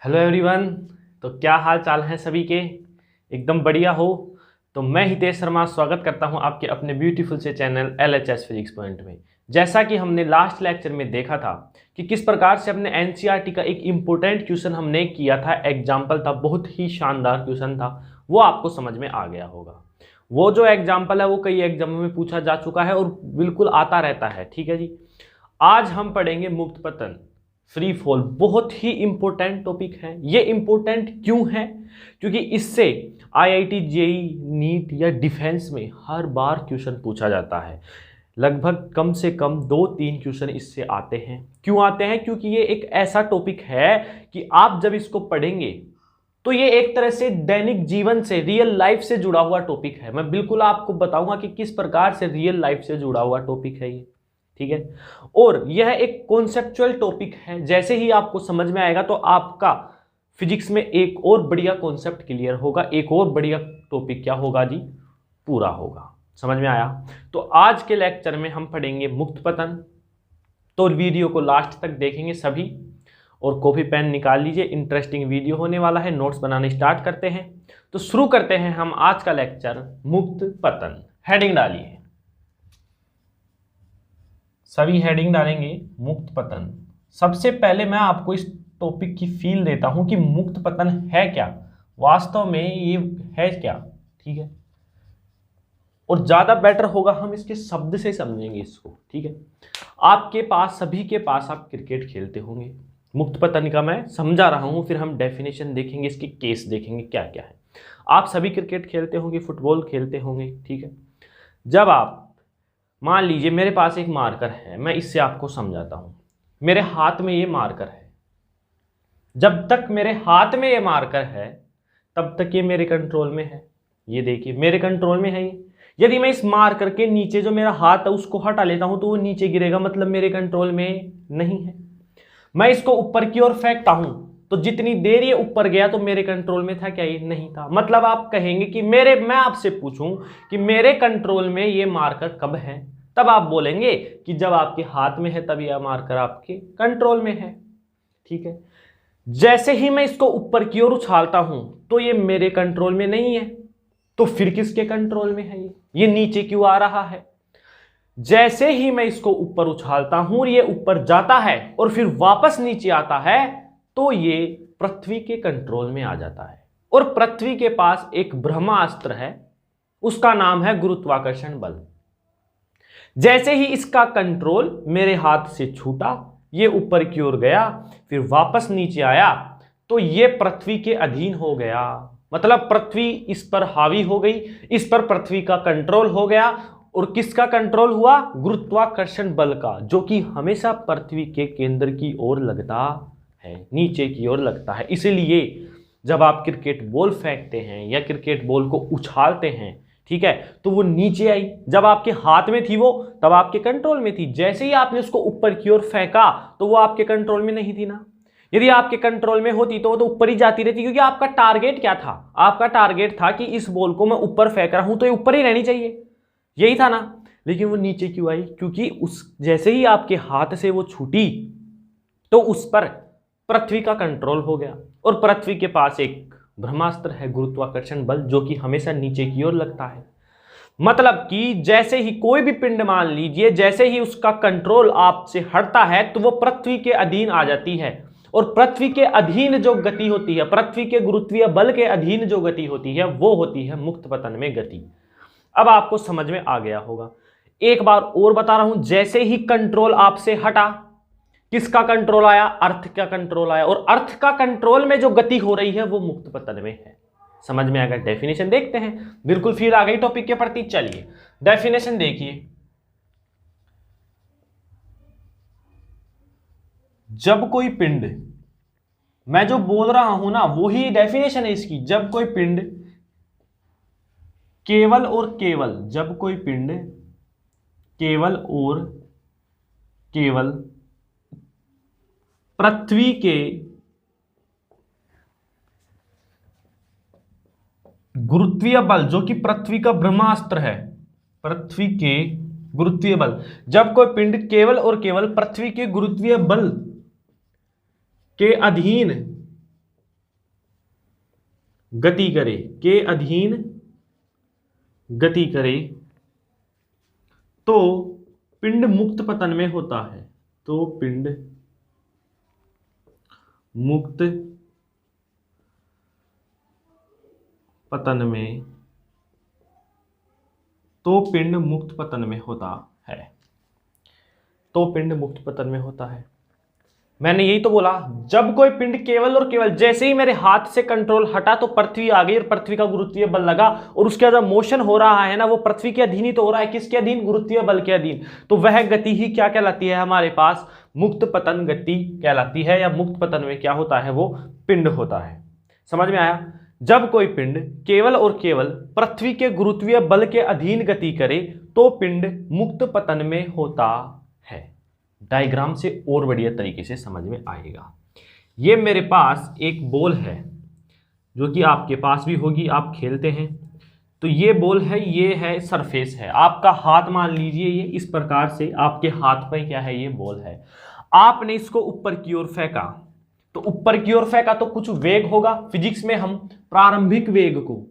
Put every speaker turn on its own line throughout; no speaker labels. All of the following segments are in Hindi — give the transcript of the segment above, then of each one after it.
Hello everyone. तो क्या हाल चाल हैं सभी के? एकदम बढ़िया हो? तो मैं हितेश शर्मा स्वागत करता हूं आपके अपने ब्यूटीफुल से चैनल LHS फिजिक्स पॉइंट में। जैसा कि हमने लास्ट लेक्चर में देखा था कि किस प्रकार से अपने NCERT का एक इम्पोर्टेंट क्वेश्चन हमने किया था, एग्जाम्पल था, बहुत ही शानदार क्वेश्चन था, वो आपको समझ में आ गया होगा। वो जो एग्जाम्पल है वो कई एग्जामों में पूछा जा चुका है और बिल्कुल आता रहता है। ठीक है जी। आज हम पढ़ेंगे मुक्त पतन, फ्री फॉल। बहुत ही इंपॉर्टेंट टॉपिक है। ये इंपॉर्टेंट क्यों है? क्योंकि इससे IIT JEE नीट या डिफेंस में हर बार क्वेश्चन पूछा जाता है। लगभग कम से कम 2-3 क्वेश्चन इससे आते हैं। क्यों आते हैं? क्योंकि ये एक ऐसा टॉपिक है कि आप जब इसको पढ़ेंगे तो ये एक तरह से दैनिक जीवन से, रियल लाइफ से जुड़ा हुआ टॉपिक है। मैं बिल्कुल आपको बताऊंगा कि किस प्रकार से रियल लाइफ से जुड़ा हुआ टॉपिक है ये। ठीक है। और यह एक कॉन्सेप्चुअल टॉपिक है। जैसे ही आपको समझ में आएगा तो आपका फिजिक्स में एक और बढ़िया कॉन्सेप्ट क्लियर होगा, एक और बढ़िया टॉपिक क्या होगा जी? पूरा होगा। समझ में आया? तो आज के लेक्चर में हम पढ़ेंगे मुक्त पतन। तो वीडियो को लास्ट तक देखेंगे सभी, और कॉपी पेन निकाल लीजिए, इंटरेस्टिंग वीडियो होने वाला है। नोट्स बनाने स्टार्ट करते हैं। तो शुरू करते हैं हम आज का लेक्चर, मुक्त पतन। हेडिंग डालिए, सभी हेडिंग डालेंगे मुक्त पतन। सबसे पहले मैं आपको इस टॉपिक की फील देता हूं कि मुक्त पतन है क्या, वास्तव में ये है क्या। ठीक है। और ज्यादा बेटर होगा हम इसके शब्द से समझेंगे इसको। ठीक है। आपके पास, सभी के पास, आप क्रिकेट खेलते होंगे। मुक्त पतन का मैं समझा रहा हूं, फिर हम डेफिनेशन देखेंगे, इसके केस देखेंगे क्या क्या है। आप सभी क्रिकेट खेलते होंगे, फुटबॉल खेलते होंगे। ठीक है। जब आप, मान लीजिए मेरे पास एक मार्कर है, मैं इससे आपको समझाता हूं। मेरे हाथ में ये मार्कर है। जब तक मेरे हाथ में ये मार्कर है तब तक ये मेरे कंट्रोल में है। ये देखिए मेरे कंट्रोल में है ये। यदि मैं इस मार्कर के नीचे जो मेरा हाथ है उसको हटा लेता हूं तो वो नीचे गिरेगा, मतलब मेरे कंट्रोल में नहीं है। मैं इसको ऊपर की ओर फेंकता हूं तो जितनी देर ये ऊपर गया तो मेरे कंट्रोल में था क्या? ये नहीं था। मतलब आप कहेंगे कि मैं आपसे पूछूं कि मेरे कंट्रोल में ये मार्कर कब है, तब आप बोलेंगे कि जब आपके हाथ में है तब यह मार्कर आपके कंट्रोल में है। ठीक है। जैसे ही मैं इसको ऊपर की ओर उछालता हूं तो ये मेरे कंट्रोल में नहीं है, तो फिर किसके कंट्रोल में है? ये नीचे क्यों आ रहा है? जैसे ही मैं इसको ऊपर उछालता हूं और ये ऊपर जाता है और फिर वापस नीचे आता है तो ये पृथ्वी के कंट्रोल में आ जाता है। और पृथ्वी के पास एक ब्रह्मास्त्र है, उसका नाम है गुरुत्वाकर्षण बल। जैसे ही इसका कंट्रोल मेरे हाथ से छूटा, ये ऊपर की ओर गया, फिर वापस नीचे आया, तो ये पृथ्वी के अधीन हो गया। मतलब पृथ्वी इस पर हावी हो गई, इस पर पृथ्वी का कंट्रोल हो गया। और किसका कंट्रोल हुआ? गुरुत्वाकर्षण बल का, जो कि हमेशा पृथ्वी के केंद्र की ओर लगता है, नीचे की ओर लगता है। इसलिए जब आप क्रिकेट बॉल फेंकते हैं या क्रिकेट बॉल को उछालते हैं, ठीक है, तो वो नीचे आई। जब आपके हाथ में थी वो, तब आपके कंट्रोल में थी। जैसे ही आपने उसको ऊपर की ओर फेंका तो वो आपके कंट्रोल में नहीं थी ना। यदि आपके कंट्रोल में होती तो वो तो ऊपर ही जाती रहती, क्योंकि आपका टारगेट क्या था? आपका टारगेट था कि इस बॉल को मैं ऊपर फेंक रहा हूं तो ये ऊपर ही रहनी चाहिए, यही था ना। लेकिन वो नीचे क्यों आई? क्योंकि उस जैसे ही आपके हाथ से वो छूटी तो उस पर पृथ्वी का कंट्रोल हो गया। और पृथ्वी के पास एक ब्रह्मास्त्र है, गुरुत्वाकर्षण बल, जो कि हमेशा नीचे की ओर लगता है। मतलब कि जैसे ही कोई भी पिंड, मान लीजिए, जैसे ही उसका कंट्रोल आपसे हटता है तो वो पृथ्वी के अधीन आ जाती है। और पृथ्वी के अधीन जो गति होती है, पृथ्वी के गुरुत्वीय बल के अधीन जो गति होती है, वो होती है मुक्त पतन में गति। अब आपको समझ में आ गया होगा। एक बार और बता रहा हूं, जैसे ही कंट्रोल आपसे हटा, किसका कंट्रोल आया? अर्थ का कंट्रोल आया। और अर्थ का कंट्रोल में जो गति हो रही है वो मुक्त पतन में है। समझ में आ गया? डेफिनेशन देखते हैं। बिल्कुल फील आ गई टॉपिक के प्रति। चलिए डेफिनेशन देखिए। जब कोई पिंड, मैं जो बोल रहा हूं ना वही डेफिनेशन है इसकी। जब कोई पिंड केवल और केवल, जब कोई पिंड केवल और केवल पृथ्वी के गुरुत्वीय बल, जो कि पृथ्वी का ब्रह्मास्त्र है, पृथ्वी के गुरुत्वीय बल, जब कोई पिंड केवल और केवल पृथ्वी के गुरुत्वीय बल के अधीन गति करे, के अधीन गति करे तो पिंड मुक्त पतन में होता है। तो पिंड मुक्त पतन में, तो पिंड मुक्त पतन में होता है। तो पिंड मुक्त पतन में होता है। मैंने यही तो बोला, जब कोई पिंड केवल और केवल, जैसे ही मेरे हाथ से कंट्रोल हटा तो पृथ्वी आ गई और पृथ्वी का गुरुत्वीय बल लगा, और उसके बाद मोशन हो रहा है ना, वो पृथ्वी के अधीन ही तो हो रहा है। किसके अधीन? गुरुत्वीय बल के अधीन। तो वह गति ही क्या कहलाती है हमारे पास? मुक्त पतन गति कहलाती है, या मुक्त पतन में क्या होता है? वो पिंड होता है। समझ में आया? जब कोई पिंड केवल और केवल पृथ्वी के गुरुत्वीय बल के अधीन गति करे तो पिंड मुक्त पतन में होता है। डायग्राम से और बढ़िया तरीके से समझ में आएगा। ये मेरे पास एक बॉल है, जो कि आपके पास भी होगी, आप खेलते हैं। तो ये बॉल है, ये है सरफेस है। आपका हाथ मान लीजिए, ये इस प्रकार से आपके हाथ पर क्या है? ये बॉल है। आपने इसको ऊपर की ओर फेंका, तो ऊपर की ओर फेंका तो कुछ वेग होगा। फिजिक्स में हम प्रारंभिक वेग को,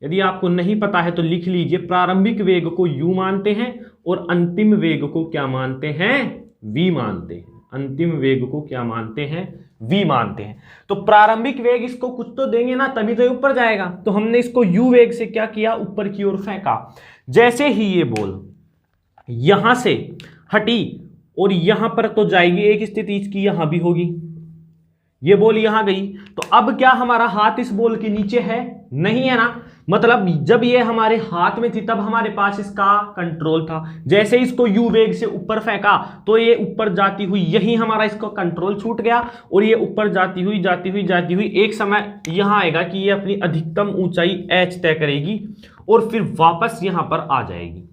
यदि आपको नहीं पता है तो लिख लीजिए, प्रारंभिक वेग को u मानते हैं और अंतिम वेग को क्या मानते हैं? v मानते हैं। अंतिम वेग को क्या मानते हैं? v मानते हैं। तो प्रारंभिक वेग इसको कुछ तो देंगे ना, तभी तो ऊपर जाएगा। तो हमने इसको u वेग से क्या किया? ऊपर की ओर फेंका। जैसे ही ये बॉल यहां से हटी और यहां पर तो जाएगी, एक स्थिति इसकी यहां भी होगी, ये बॉल यहां गई, तो अब क्या हमारा हाथ इस बॉल के नीचे है? नहीं है ना। मतलब जब ये हमारे हाथ में थी तब हमारे पास इसका कंट्रोल था। जैसे इसको यू वेग से ऊपर फेंका तो ये ऊपर जाती हुई, यही हमारा इसको कंट्रोल छूट गया, और ये ऊपर जाती हुई एक समय यहां आएगा कि ये अपनी अधिकतम ऊंचाई h तय करेगी और फिर वापस यहां पर आ जाएगी,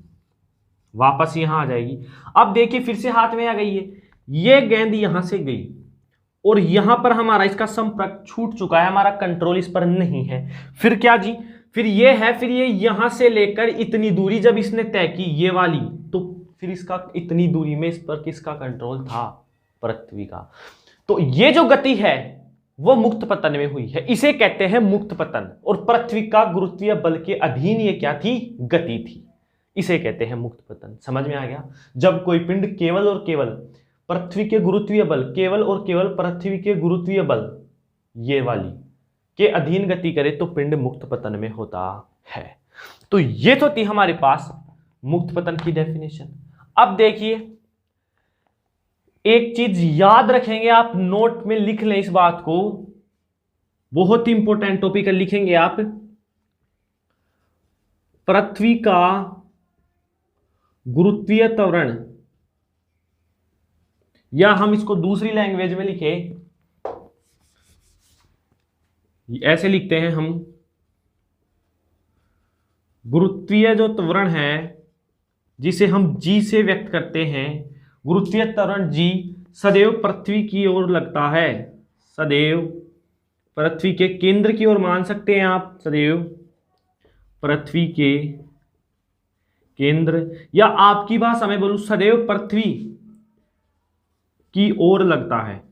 वापस यहां आ जाएगी। अब देखिए फिर से हाथ में आ गई है, ये गेंद यहां से गई और यहां पर हमारा इसका संपर्क छूट चुका है, हमारा कंट्रोल इस पर नहीं है। फिर क्या जी? फिर ये है, फिर ये यहां से लेकर इतनी दूरी जब इसने तय की, ये वाली, तो फिर इसका इतनी दूरी में इस पर किसका कंट्रोल था? पृथ्वी का। तो ये जो गति है वो मुक्त पतन में हुई है, इसे कहते हैं मुक्त पतन। और पृथ्वी का गुरुत्वीय बल के अधीन ये क्या थी? गति थी, इसे कहते हैं मुक्त पतन। समझ में आ गया? जब कोई पिंड केवल और केवल पृथ्वी के गुरुत्वीय बल, केवल और केवल पृथ्वी के गुरुत्वीय बल, ये वाली, के अधीन गति करे तो पिंड मुक्त पतन में होता है। तो ये तो थी हमारे पास मुक्त पतन की डेफिनेशन। अब देखिए, एक चीज याद रखेंगे आप, नोट में लिख लें इस बात को, बहुत ही इंपॉर्टेंट टॉपिक है, लिखेंगे आप। पृथ्वी का गुरुत्वीय त्वरण, या हम इसको दूसरी लैंग्वेज में लिखे, ऐसे लिखते हैं हम, गुरुत्वीय जो त्वरण है जिसे हम g से व्यक्त करते हैं, गुरुत्वीय त्वरण g सदैव पृथ्वी की ओर लगता है, सदैव पृथ्वी के केंद्र की ओर मान सकते हैं आप, सदैव पृथ्वी के केंद्र, या आपकी भाषा में बोलूं सदैव पृथ्वी की ओर लगता है।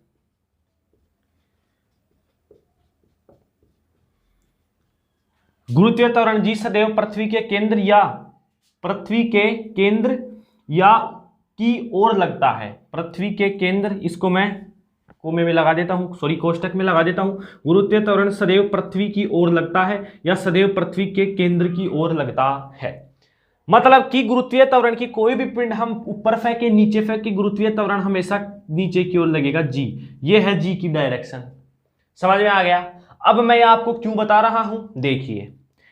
गुरुत्वीय त्वरण जी सदैव पृथ्वी के केंद्र या पृथ्वी के केंद्र या की ओर लगता है। पृथ्वी के केंद्र, इसको मैं कोमे में लगा देता हूं, सॉरी कोष्टक में लगा देता हूं। गुरुत्वीय त्वरण सदैव पृथ्वी की ओर लगता है या सदैव पृथ्वी के केंद्र की ओर लगता है। मतलब कि गुरुत्वीय त्वरण की कोई भी पिंड हम ऊपर फेंके नीचे फेंके, गुरुत्वीय त्वरण हमेशा नीचे की ओर लगेगा जी। ये है जी की डायरेक्शन। समझ में आ गया? अब मैं आपको क्यों बता रहा हूं, देखिए,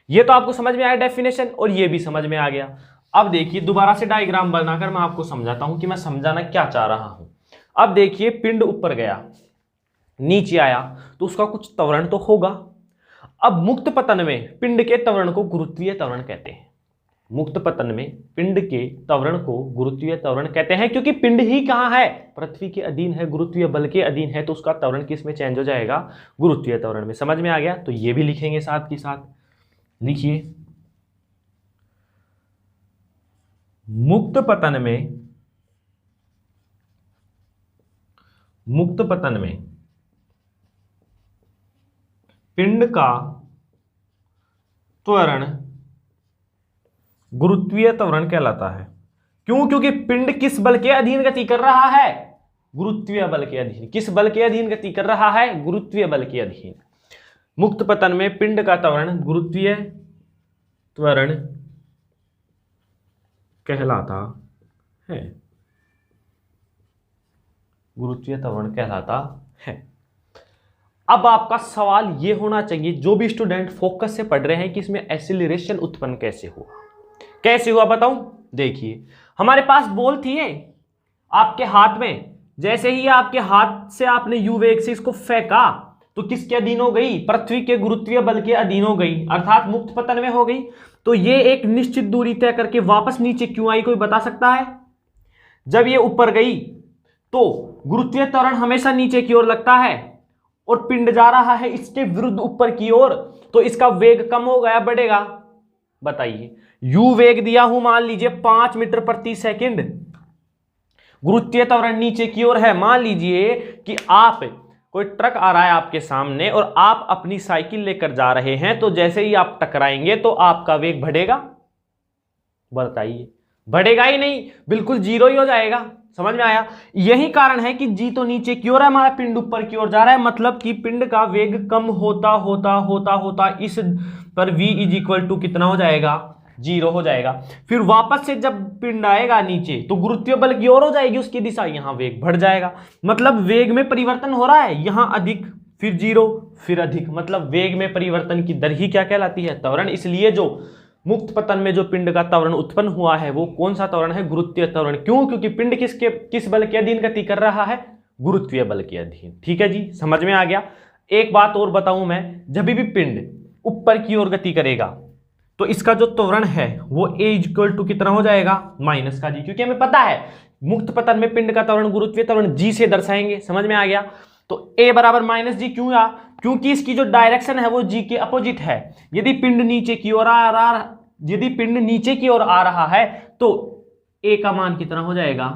ये तो आपको समझ में आया डेफिनेशन, और ये भी समझ में आ गया। अब देखिए दोबारा से डायग्राम बनाकर मैं आपको समझाता हूं कि मैं समझाना क्या चाह रहा हूं। अब देखिए, पिंड ऊपर गया, नीचे आया, तो उसका कुछ त्वरण तो होगा। अब मुक्त पतन में पिंड के त्वरण को गुरुत्वीय त्वरण कहते हैं। मुक्त पतन में पिंड के त्वरण को गुरुत्वीय त्वरण कहते हैं, क्योंकि पिंड ही कहां है? पृथ्वी के अधीन है, गुरुत्वीय बल के अधीन है, तो उसका त्वरण किस में चेंज हो जाएगा? गुरुत्वीय त्वरण में। समझ में आ गया? तो ये भी लिखेंगे साथ के साथ, लिखिए, मुक्त पतन में, मुक्त पतन में पिंड का त्वरण गुरुत्वीय त्वरण कहलाता है। क्यों? क्योंकि पिंड किस बल के अधीन गति कर रहा है? गुरुत्वीय बल के अधीन। किस बल के अधीन गति कर रहा है? गुरुत्वीय बल के अधीन। मुक्त पतन में पिंड का त्वरण गुरुत्वीय त्वरण कहलाता है। गुरुत्वीय त्वरण कहलाता है। अब आपका सवाल यह होना चाहिए, जो भी स्टूडेंट फोकस से पढ़ रहे हैं, कि इसमें एक्सीलरेशन उत्पन्न कैसे हुआ। कैसे हुआ बताऊं? देखिए, हमारे पास बॉल थी आपके हाथ में। जैसे ही आपके हाथ से आपने यू वेग से इसको फेंका तो किसके अधीन हो गई? पृथ्वी के गुरुत्वीय बल के अधीन हो गई, अर्थात मुक्त पतन में हो गई। तो ये एक निश्चित दूरी तय करके वापस नीचे क्यों आई, कोई बता सकता है? जब ये ऊपर गई तो गुरुत्वीय त्वरण हमेशा नीचे की ओर लगता है और पिंड जा रहा है इसके विरुद्ध ऊपर की ओर, तो इसका वेग कम हो गया, बढ़ेगा। बताइए, यू वेग दिया हूं मान लीजिए 5 मीटर प्रति सेकंड, गुरुत्वीय त्वरण नीचे की ओर है। मान लीजिए कि आप, कोई ट्रक आ रहा है आपके सामने और आप अपनी साइकिल लेकर जा रहे हैं, तो जैसे ही आप टकराएंगे तो आपका वेग बढ़ेगा? बताइए, बढ़ेगा ही नहीं, बिल्कुल जीरो ही हो जाएगा। समझ में आया? यही कारण है कि जी तो नीचे की ओर है, हमारा पिंड ऊपर की ओर जा रहा है, मतलब कि पिंड का वेग कम होता होता होता होता इस पर v इज इक्वल टू कितना हो जाएगा? जीरो हो जाएगा। फिर वापस से जब पिंड आएगा नीचे तो गुरुत्वीय बल की ओर हो जाएगी उसकी दिशा, यहां वेग बढ़ जाएगा। मतलब वेग में परिवर्तन हो रहा है, यहां अधिक, फिर जीरो, फिर अधिक। मतलब वेग में परिवर्तन की दर ही क्या कहलाती है? त्वरण। इसलिए जो मुक्त पतन में जो पिंड का त्वरण उत्पन्न हुआ है वो कौन सा त्वरण है? गुरुत्वीय त्वरण। क्यों? क्योंकि पिंड किस बल के अधीन गति कर रहा है? गुरुत्वीय बल के अधीन। ठीक है जी, समझ में आ गया। एक बात और बताऊं मैं, जब भी पिंड ऊपर की ओर गति करेगा तो इसका जो त्वरण है वो a इक्वल टू कितना हो जाएगा? माइनस का जी, क्योंकि हमें पता है मुक्त पतन में पिंड का त्वरण गुरुत्वीय त्वरण g से दर्शाएंगे। समझ में आ गया? तो a बराबर माइनस जी। क्यों या? क्योंकि इसकी जो डायरेक्शन है वो g के अपोजिट है। यदि पिंड नीचे की ओर आ रहा है तो a का मान कितना हो जाएगा?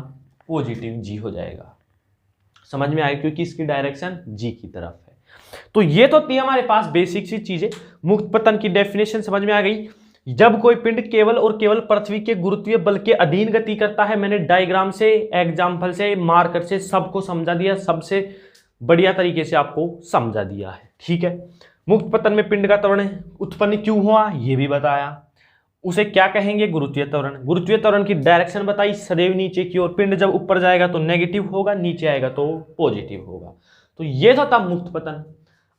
पॉजिटिव g हो जाएगा। समझ में आएगा? क्योंकि इसकी डायरेक्शन g की तरफ है। तो ये तो थी हमारे पास बेसिक सी चीजें। मुक्त पतन की डेफिनेशन समझ में आ गई। जब कोई पिंड केवल और केवल पृथ्वी के गुरुत्वीय बल के अधीन गति करता है, मैंने डायग्राम से, एग्जाम्पल से, मार्कर से सबको समझा दिया, सबसे बढ़िया तरीके से आपको समझा दिया है। ठीक है, मुक्त पतन में पिंड का त्वरण उत्पन्न क्यों हुआ ये भी बताया। उसे क्या कहेंगे? गुरुत्वीय त्वरण। गुरुत्वीय त्वरण की डायरेक्शन बताई, सदैव नीचे की ओर। पिंड जब ऊपर जाएगा तो नेगेटिव होगा, नीचे आएगा तो पॉजिटिव होगा। तो ये तो था मुक्त पतन।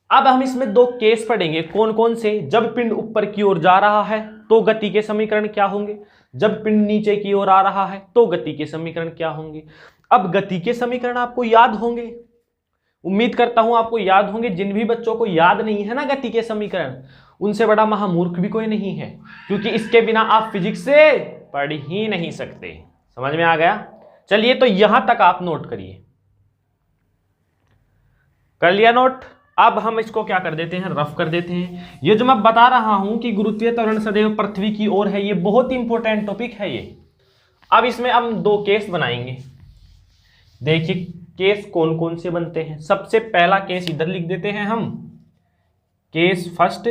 अब हम इसमें दो केस पढ़ेंगे। कौन कौन से? जब पिंड ऊपर की ओर जा रहा है तो गति के समीकरण क्या होंगे, जब पिंड नीचे की ओर आ रहा है तो गति के समीकरण क्या होंगे। अब गति के समीकरण आपको याद होंगे, उम्मीद करता हूं आपको याद होंगे। जिन भी बच्चों को याद नहीं है ना गति के समीकरण, उनसे बड़ा महामूर्ख भी कोई नहीं है, क्योंकि इसके बिना आप फिजिक्स से पढ़ ही नहीं सकते। समझ में आ गया? चलिए, तो यहां तक आप नोट करिए। कर लिया नोट? अब हम इसको क्या कर देते हैं? रफ कर देते हैं। ये जो मैं बता रहा हूं कि गुरुत्वीय त्वरण सदैव पृथ्वी की ओर है, ये बहुत इंपॉर्टेंट टॉपिक है ये। अब इसमें हम दो केस बनाएंगे। देखिए केस कौन कौन से बनते हैं। सबसे पहला केस इधर लिख देते हैं हम, केस फर्स्ट,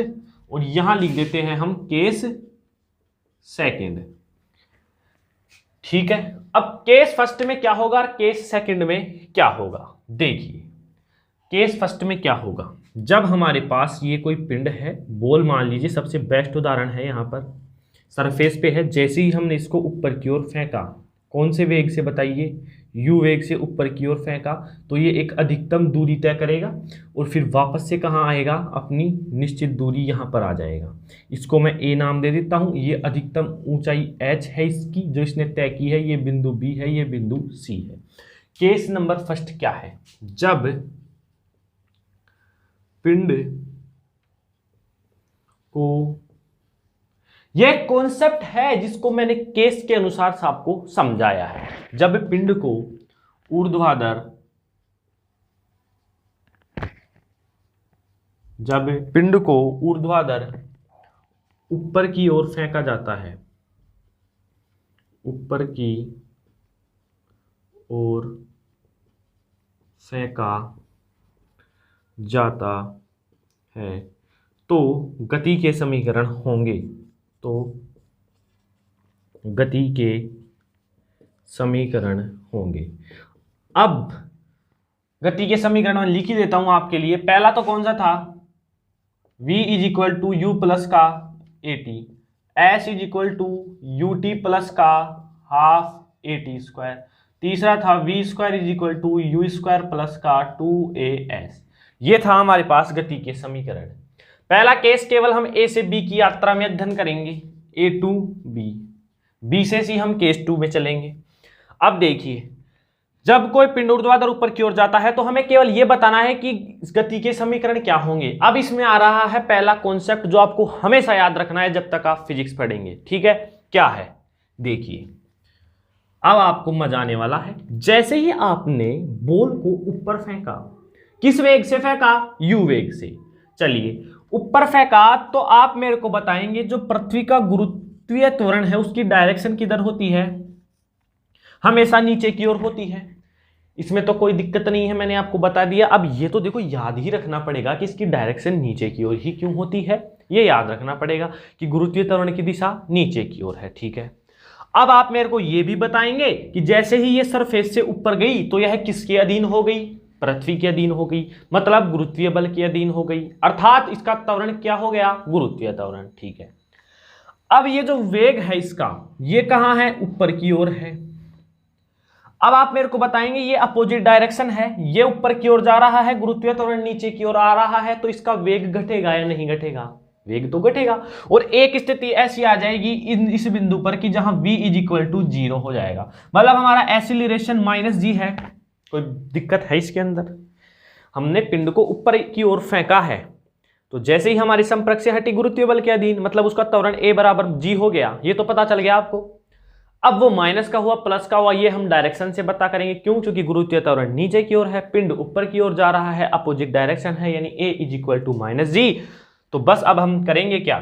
और यहां लिख देते हैं हम केस सेकंड। ठीक है, अब केस फर्स्ट में क्या होगा, केस सेकंड में क्या होगा? देखिए, केस फर्स्ट में क्या होगा। जब हमारे पास ये कोई पिंड है, बॉल मान लीजिए, सबसे बेस्ट उदाहरण है, यहां पर सरफेस पे है। जैसे ही हमने इसको ऊपर की ओर फेंका, कौन से वेग से बताइए? u वेग से ऊपर की ओर फेंका, तो ये एक अधिकतम दूरी तय करेगा और फिर वापस से कहाँ आएगा? अपनी निश्चित दूरी यहाँ पर आ जाएगा। इसको मैं a नाम दे देता हूँ। ये अधिकतम ऊंचाई h है इसकी, जो इसने तय की है। ये बिंदु b है, ये बिंदु c है। केस नंबर फर्स्ट क्या है? जब पिंड को, यह कॉन्सेप्ट है जिसको मैंने केस के अनुसार से आपको समझाया है। जब पिंड को ऊर्ध्वाधर, जब पिंड को ऊर्ध्वाधर ऊपर की ओर फेंका जाता है, ऊपर की ओर फेंका जाता है, तो गति के समीकरण होंगे, तो गति के समीकरण होंगे। अब गति के समीकरण में लिख ही देता हूं आपके लिए। पहला तो कौन सा था, v is equal to u plus का at, s is equal to u t plus का हाफ ए टी स्क्वायर। तीसरा था v square is equal to u square plus का 2as। ये था हमारे पास गति के समीकरण। पहला केस केवल हम a से b की यात्रा में अध्ययन करेंगे, a टू b से c हम केस 2 में चलेंगे। अब देखिए, जब कोई पिंड ऊर्ध्वाधर ऊपर की ओर जाता है तो हमें केवल यह बताना है कि गति के समीकरण क्या होंगे। अब इसमें आ रहा है पहला कॉन्सेप्ट जो आपको हमेशा याद रखना है जब तक आप फिजिक्स पढ़ेंगे, ठीक है। क्या है, देखिए, अब आपको मजा आने वाला है। जैसे ही आपने बॉल को ऊपर फेंका, किस वेग से फेंका, u वेग से। चलिए, ऊपर फेंका तो आप मेरे को बताएंगे जो पृथ्वी का गुरुत्वीय त्वरण है उसकी डायरेक्शन किधर होती है, हमेशा नीचे की ओर होती है। इसमें तो कोई दिक्कत नहीं है, मैंने आपको बता दिया। अब ये तो देखो याद ही रखना पड़ेगा कि इसकी डायरेक्शन नीचे की ओर ही क्यों होती है, ये याद रखना पड़ेगा कि गुरुत्वीय त्वरण की दिशा नीचे की ओर है, ठीक है। अब आप मेरे को ये भी बताएंगे कि जैसे ही ये सरफेस से ऊपर गई तो यह किसके अधीन हो गई, पृथ्वी के अधीन हो गई, मतलब गुरुत्वीय बल के अधीन हो गई, अर्थात इसका त्वरण क्या हो गया, गुरुत्वीय त्वरण, ठीक है। अब ये जो वेग है इसका, ये कहां है, ऊपर की ओर है। अब आप मेरे को बताएंगे ये अपोजिट डायरेक्शन है, ये ऊपर की ओर जा रहा है, गुरुत्वीय त्वरण नीचे की ओर आ रहा है, तो इसका वेग घटेगा या नहीं घटेगा, वेग तो घटेगा। और एक स्थिति ऐसी आ जाएगी इस बिंदु पर कि जहां v इज इक्वल टू 0 हो जाएगा, मतलब हमारा एक्सीलरेशन -g है। कोई दिक्कत है इसके अंदर, हमने पिंड को ऊपर की ओर फेंका है तो जैसे ही हमारी संपर्क से हटी गुरुत्वीय बल के अधीन, मतलब उसका त्वरण a बराबर g हो गया, ये तो पता चल गया आपको। अब वो माइनस का हुआ प्लस का हुआ, ये हम डायरेक्शन से पता करेंगे, क्यों, क्योंकि गुरुत्वीय त्वरण नीचे की ओर है, पिंड ऊपर की ओर जा रहा है, अपोजिट डायरेक्शन है, यानी a is equal to -g। तो बस अब हम करेंगे क्या,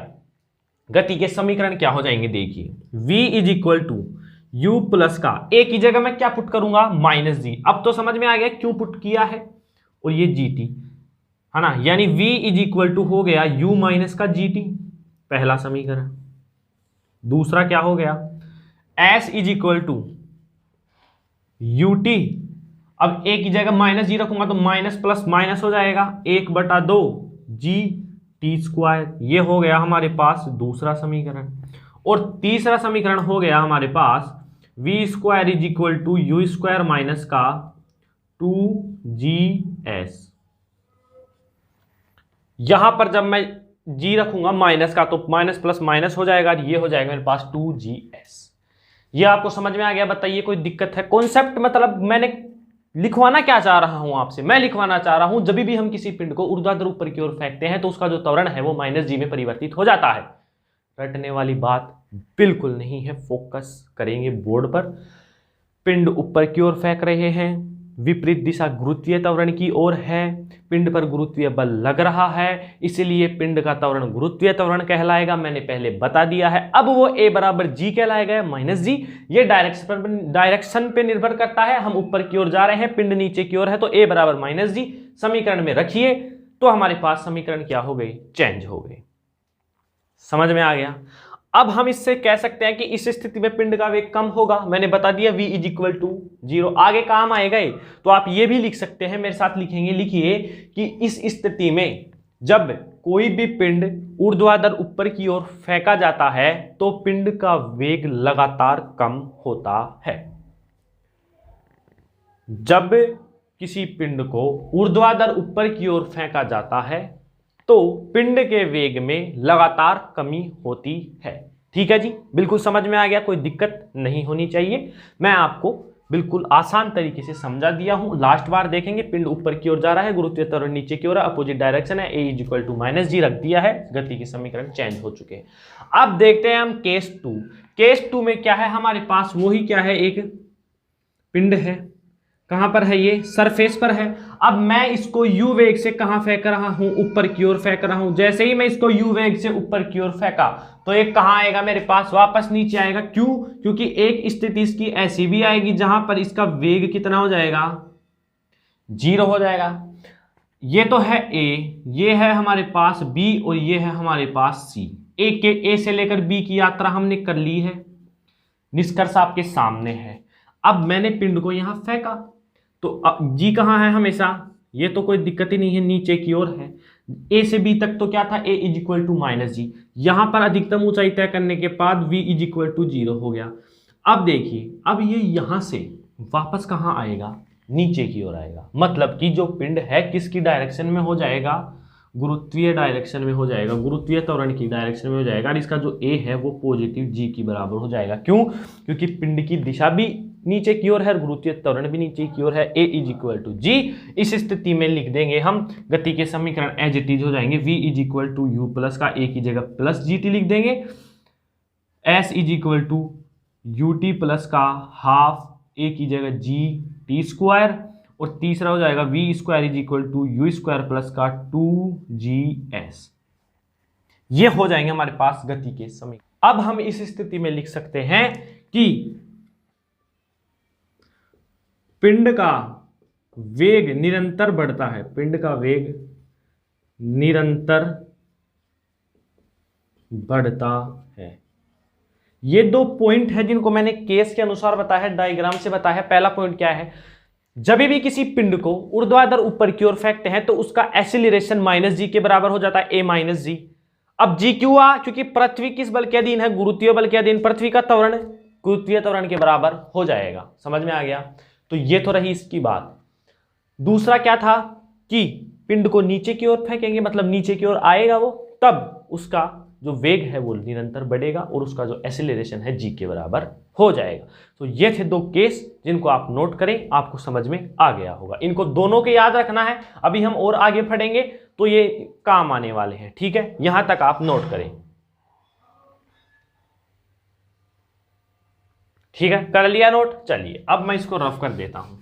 गति के समीकरण क्या हो जाएंगे, देखिए, v is equal to u plus का a की जगह मैं क्या पुट करूंगा, -g। अब तो समझ में आ गया क्यों पुट किया है, और ये gt है ना, यानी v इज इक्वल टू हो गया u माइनस का gt, पहला समीकरण। दूसरा क्या हो गया, s is equal to u t, अब a की जगह -g रखूंगा तो माइनस प्लस माइनस हो जाएगा, 1/2 g टी स्क्वायर। ये हो गया हमारे पास दूसरा समीकरण। और तीसरा समीकरण हो गया हमारे पास v square is equal to u square minus का 2gs। यहां पर जब मैं g रखूंगा माइनस का तो माइनस प्लस माइनस हो जाएगा, ये हो जाएगा मेरे पास 2gs। ये आपको समझ में आ गया, बताइए कोई दिक्कत है। कॉन्सेप्ट मतलब मैंने लिखवाना क्या चाह रहा हूं आपसे, मैं लिखवाना चाह रहा हूं जब भी हम किसी पिंड को ऊर्ध्वाधर ऊपर की ओर फेंकते हैं तो उसका जो त्वरण है वो -g में परिवर्तित हो जाता है। रटने वाली बात बिल्कुल नहीं है, फोकस करेंगे बोर्ड पर। पिंड ऊपर की ओर फेंक रहे हैं, विपरीत दिशा गुरुत्वीय त्वरण की ओर है, पिंड पर गुरुत्वीय बल लग रहा है, इसलिए पिंड का त्वरण गुरुत्वीय त्वरण कहलाएगा, मैंने पहले बता दिया है। अब वो a बराबर g कहलाएगा, -g। ये डायरेक्शन पे निर्भर करता है, हम ऊपर की ओर जा रहे हैं, पिंड नीचे की ओर है, तो a बराबर -g समीकरण में रखिए तो हमारे पास समीकरण क्या हो गए, चेंज हो गए। समझ में आ गया। अब हम इससे कह सकते हैं कि इस स्थिति में पिंड का वेग कम होगा, मैंने बता दिया v इज इक्वल टू 0। आगे काम आएगा ये, तो आप ये भी लिख सकते हैं, मेरे साथ लिखेंगे, लिखिए कि इस स्थिति में जब कोई भी पिंड ऊर्ध्वाधर ऊपर की ओर फेंका जाता है तो पिंड का वेग लगातार कम होता है। जब किसी पिंड को ऊर्ध्वाधर ऊपर की ओर फेंका जाता है तो पिंड के वेग में लगातार कमी होती है। ठीक है जी, बिल्कुल समझ में आ गया, कोई दिक्कत नहीं होनी चाहिए। मैं आपको बिल्कुल आसान तरीके से समझा दिया हूं। लास्ट बार देखेंगे, पिंड ऊपर की ओर जा रहा है, गुरुत्वीय त्वरण नीचे की ओर, अपोजिट डायरेक्शन है, a is equal to -g रख दिया है, गति के समीकरण चेंज हो चुके हैं। अब देखते हैं हम केस 2। केस 2 में क्या है हमारे पास, वही क्या है, एक पिंड है, कहां पर है, ये सरफेस पर है। अब मैं इसको u वेग से कहां फेंक रहा हूं, ऊपर की ओर फेंक रहा हूं। जैसे ही मैं इसको u वेग से ऊपर की ओर फेंका तो ये कहां आएगा, मेरे पास वापस नीचे आएगा। क्यों, क्योंकि एक स्थिति इसकी ऐसी भी आएगी जहां पर इसका वेग कितना हो जाएगा, 0 हो जाएगा। ये तो है ए, ये है हमारे पास बी और ये है हमारे पास सी। ए से लेकर बी की यात्रा हमने कर ली है, निष्कर्ष आपके सामने है। अब मैंने पिंड को यहां फेंका तो जी कहां है हमेशा, ये तो कोई दिक्कत ही नहीं है, नीचे की ओर है। ए से बी तक तो क्या था, ए इज इक्वल टू माइनस जी। यहां पर अधिकतम ऊंचाई तय करने के बाद वी इज इक्वल टू 0 हो गया। अब देखिए, अब ये यहां से वापस कहां आएगा, नीचे की ओर आएगा। मतलब कि जो पिंड है किसकी डायरेक्शन में हो जाएगा, गुरुत्वीय डायरेक्शन में हो जाएगा, गुरुत्वीय त्वरण की डायरेक्शन में हो जाएगा। और इसका जो ए है वो पॉजिटिव जी की बराबर हो जाएगा। क्यों? क्योंकि पिंड की दिशा भी नीचे की ओर है, गुरुत्वीय त्वरण भी नीचे की ओर है। ए इज इक्वल टू जी। इस स्थिति में लिख देंगे हम गति के समीकरण एज इट इज हो जाएंगे। V is equal to u plus का ए की जगह प्लस जी टी लिख देंगे। S is equal to u t plus का हाफ ए की जगह जी टी स्क्वायर, और तीसरा हो जाएगा v square is equal to u square plus का 2GS। ये हो जाएंगे हमारे पास गति के समीकरण। अब हम इस स्थिति में लिख सकते हैं कि पिंड का वेग निरंतर बढ़ता है, पिंड का वेग निरंतर बढ़ता है। ये दो पॉइंट है जिनको मैंने केस के अनुसार बताया है, डायग्राम से बताया है। पहला पॉइंट क्या है, जब भी किसी पिंड को ऊर्ध्वाधर ऊपर की ओर फेंकते हैं तो उसका एक्सीलरेशन माइनस जी के बराबर हो जाता है, ए माइनस जी। अब जी क्यों आ, क्योंकि पृथ्वी किस बल के अधीन है, गुरुत्वीय बल के अधीन। पृथ्वी का त्वरण गुरुत्वीय त्वरण के बराबर हो जाएगा। समझ में आ गया? तो ये तो रही इसकी बात। दूसरा क्या था कि पिंड को नीचे की ओर फेंकेंगे, मतलब नीचे की ओर आएगा वो, तब उसका जो वेग है वो निरंतर बढ़ेगा और उसका जो एक्सीलरेशन है जी के बराबर हो जाएगा। तो ये थे दो केस जिनको आप नोट करें, आपको समझ में आ गया होगा। इनको दोनों के याद रखना है, अभी हम और आगे पढ़ेंगे तो ये काम आने वाले हैं। ठीक है, यहां तक आप नोट करें। ठीक है, कर लिया नोट? चलिए अब मैं इसको रफ कर देता हूं।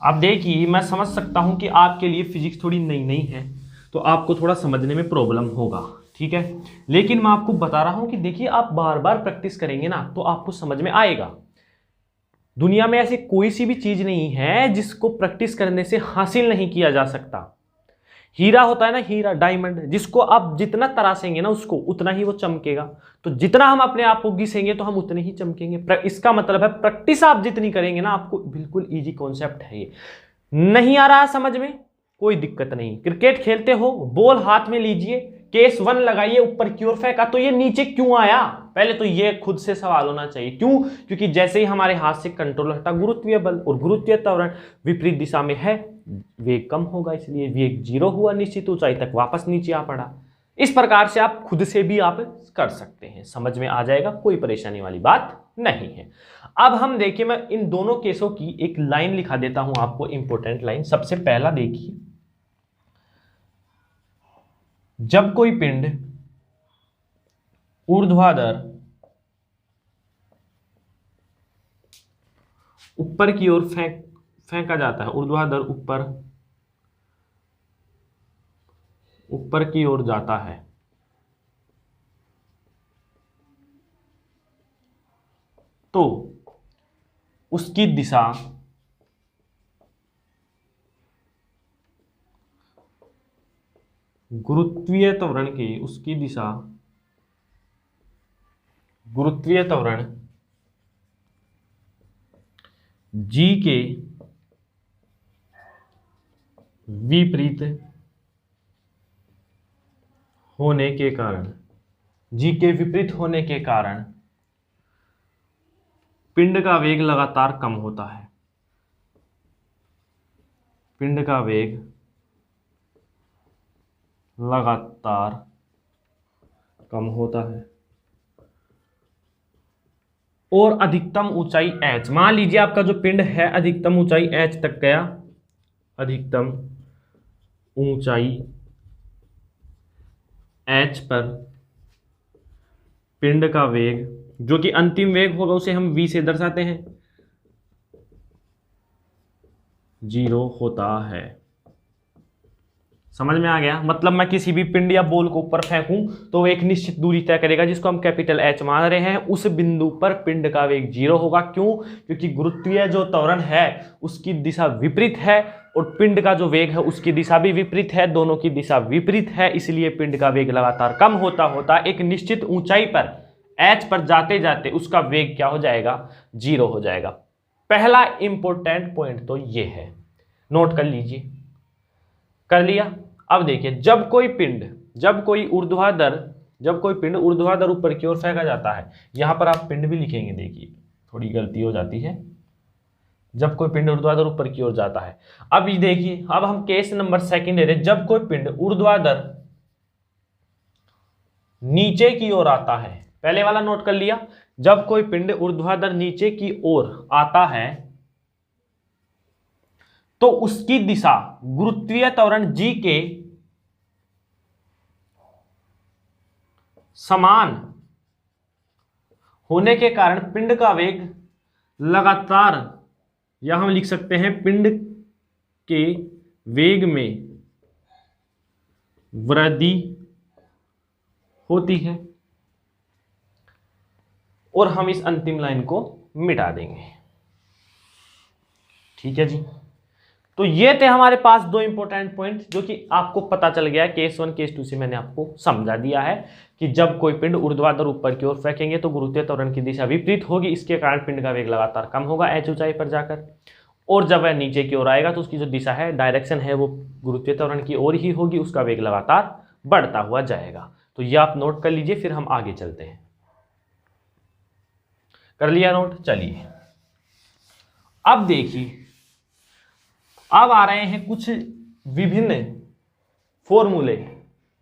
अब देखिए, मैं समझ सकता हूं कि आपके लिए फिजिक्स थोड़ी नई नई है तो आपको थोड़ा समझने में प्रॉब्लम होगा। ठीक है, लेकिन मैं आपको बता रहा हूं कि देखिए, आप बार बार प्रैक्टिस करेंगे ना तो आपको समझ में आएगा। दुनिया में ऐसी कोई सी भी चीज नहीं है जिसको प्रैक्टिस करने से हासिल नहीं किया जा सकता। हीरा होता है ना, हीरा, डायमंड, जिसको आप जितना तरासेंगे ना उसको उतना ही वो चमकेगा। तो जितना हम अपने आप को घिसेंगे तो हम उतने ही चमकेंगे। इसका मतलब है प्रैक्टिस आप जितनी करेंगे ना, आपको बिल्कुल इजी कॉन्सेप्ट है ये। नहीं आ रहा समझ में, कोई दिक्कत नहीं। क्रिकेट खेलते हो, बॉल हाथ में लीजिए, केस 1 लगाइए, ऊपर की ओर फेंका तो ये नीचे क्यों आया, पहले तो ये खुद से सवाल होना चाहिए। क्यों? क्योंकि जैसे ही हमारे हाथ से कंट्रोल हटा, गुरुत्वीय बल और गुरुत्वीय त्वरण विपरीत दिशा में है, वेग कम होगा, इसलिए वेग 0 हुआ, निश्चित ऊंचाई तक वापस नीचे आ पड़ा। इस प्रकार से आप खुद से भी आप कर सकते हैं, समझ में आ जाएगा, कोई परेशानी वाली बात नहीं है। अब हम देखिए, मैं इन दोनों केसों की एक लाइन लिखा देता हूं आपको, इंपॉर्टेंट लाइन। सबसे पहला देखिए, जब कोई पिंड ऊर्ध्वाधर ऊपर की ओर फेंका जाता है, ऊर्ध्वाधर ऊपर की ओर जाता है, तो उसकी दिशा गुरुत्वीय त्वरण की, उसकी दिशा गुरुत्वीय त्वरण जी के विपरीत होने के कारण, जी के विपरीत होने के कारण पिंड का वेग लगातार कम होता है। पिंड का वेग लगातार कम होता है और अधिकतम ऊंचाई h, मान लीजिए आपका जो पिंड है अधिकतम ऊंचाई h तक गया, अधिकतम ऊंचाई h पर पिंड का वेग, जो कि अंतिम वेग होगा, उसे हम v से दर्शाते हैं, 0 होता है। समझ में आ गया? मतलब मैं किसी भी पिंड या बॉल को ऊपर फेंकूं तो वो एक निश्चित दूरी तय करेगा जिसको हम कैपिटल एच मान रहे हैं। उस बिंदु पर पिंड का वेग 0 होगा। क्यों? क्योंकि गुरुत्वीय जो त्वरण है उसकी दिशा विपरीत है और पिंड का जो वेग है उसकी दिशा भी विपरीत है, दोनों की दिशा विपरीत है, इसलिए पिंड का वेग लगातार कम होता होता एक निश्चित ऊंचाई पर एच पर जाते जाते उसका वेग क्या हो जाएगा? 0 हो जाएगा। पहला इंपॉर्टेंट पॉइंट तो ये है, नोट कर लीजिए। कर लिया? अब देखिए, जब कोई पिंड ऊर्ध्वाधर ऊपर की ओर फेंका जाता है, यहां पर आप पिंड भी लिखेंगे, देखिए थोड़ी गलती हो जाती है। जब कोई पिंड ऊर्ध्वाधर ऊपर की ओर जाता है, अब ये देखिए, अब हम केस नंबर सेकंड ले रहे हैं। जब कोई पिंड ऊर्ध्वाधर नीचे की ओर आता है, पहले वाला नोट कर लिया, जब कोई पिंड ऊर्ध्वाधर नीचे की ओर आता है तो उसकी दिशा गुरुत्वीय त्वरण g के समान होने के कारण पिंड का वेग लगातार, या हम लिख सकते हैं पिंड के वेग में वृद्धि होती है। और हम इस अंतिम लाइन को मिटा देंगे। ठीक है जी। तो ये थे हमारे पास दो इंपॉर्टेंट पॉइंट जो कि आपको पता चल गया है। केस 1 केस 2 से मैंने आपको समझा दिया है कि जब कोई पिंड ऊर्ध्वाधर ऊपर की ओर फेंकेंगे तो गुरुत्वीय त्वरण की दिशा विपरीत होगी, इसके कारण पिंड का वेग लगातार कम होगा एच ऊंचाई पर जाकर, और जब वह नीचे की ओर आएगा तो उसकी जो दिशा है, डायरेक्शन है, वो गुरुत्वीय त्वरण की ओर ही होगी, उसका वेग लगातार बढ़ता हुआ जाएगा। तो ये आप नोट कर लीजिए, फिर हम आगे चलते हैं। कर लिया नोट? चलिए अब देखिए, अब आ रहे हैं कुछ विभिन्न फॉर्मूले,